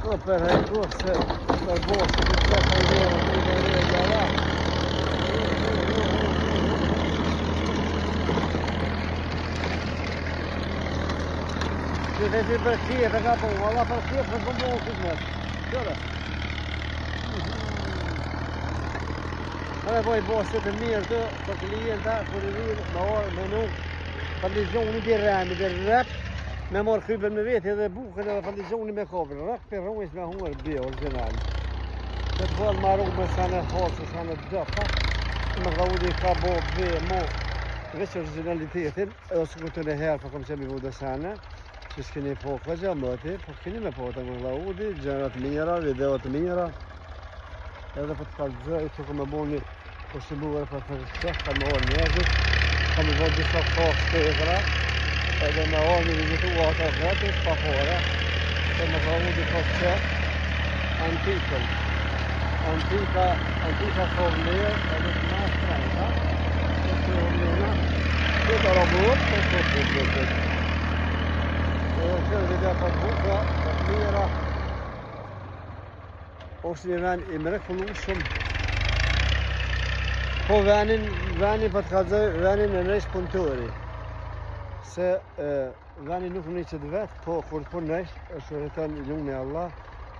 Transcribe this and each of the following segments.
Ko për hajko se për boshë të të të të gjara. Që të të për tjetë ka po, valla për tjetë për boshë të të Qëre? Edhe poj boshë të mirë të, për klienta, për i virë, me orë, me nuk, pandizjoni dhe remi, dhe rep, me morë krypen me veti edhe bukën edhe pandizjoni me kopër, rep për rrujës me hungër bje, original. Që të bëllë maru me sane hosë, sane dëpa, me ka udi ka bo bje, mo, veç originalitetin, edhe së këtë në herë, për kom që mi vudë sane, që s'keni po këgja mëti, po s'keni me po të më ka udi, gjenët mira, videot mira, edhe për të kalëzëj, që ku me boni, po që buër për të qëtë, ka me orë njerëzit, ka me bërë disa kohë stekra, edhe me orë një vizitu ata vetës, pa hore, që me ka udi për që antikën. Antika formlerë, edhe të nga shtrejta, që të formlerëna, që të robot, që të edhe që video për buka, për mira, është një ven i mrekullueshëm. Po venin për të kalëzoj, venin në nëjsh punëtori. Se venin nuk në qëtë vetë, po kur të nëjsh, është rëtan ljumë me Allah,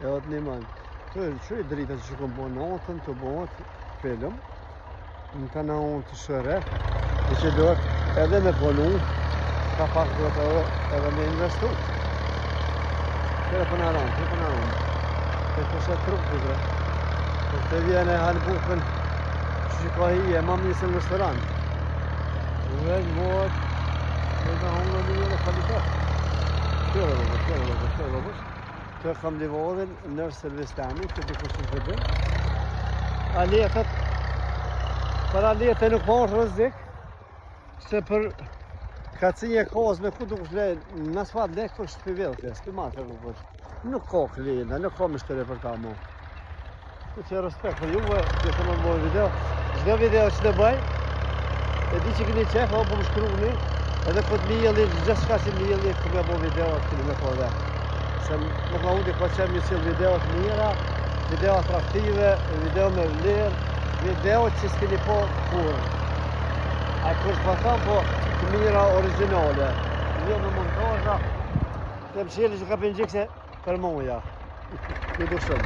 e o të një manë. Të që i drita që këmë bo në otën, të bohët film, në të në onë të shëre, e që dohet edhe me ponu, ka pak dohet edhe me investu. Kërë për në aronë, Të kështë e trupë të Për të vjene hanë bukën që ka hi e mam njësë në restorant. Dhe në mod, dhe në hongë në një në kvalitet. Kërë vëbës. Të kam livodhin nërë Silvestani, që të kështë të dhe. Aletet, për aletet nuk po është rëzik, se për kacinje kohës me ku të kështë lejnë, në asfalt lejnë kështë për velkës, për matë nuk është. Nuk ka klienta, nuk ka mështëre për ta mu. Që respekt për juve, që të më bëjë video. Çdo video që të bëj, e di që këni qef, o po më shkruni, edhe për të mjëlli, gjithë shka që mjëlli, këtë me bëjë video, këni me po dhe. Se nuk ma uti ko qem një cilë video të mira, video atraktive, video me vlerë, video që s'keni po kurë. A kërës pa thamë, po të mira originale. Jo me montaja, të msheli që ka për njëkse për moja. Në dushëm.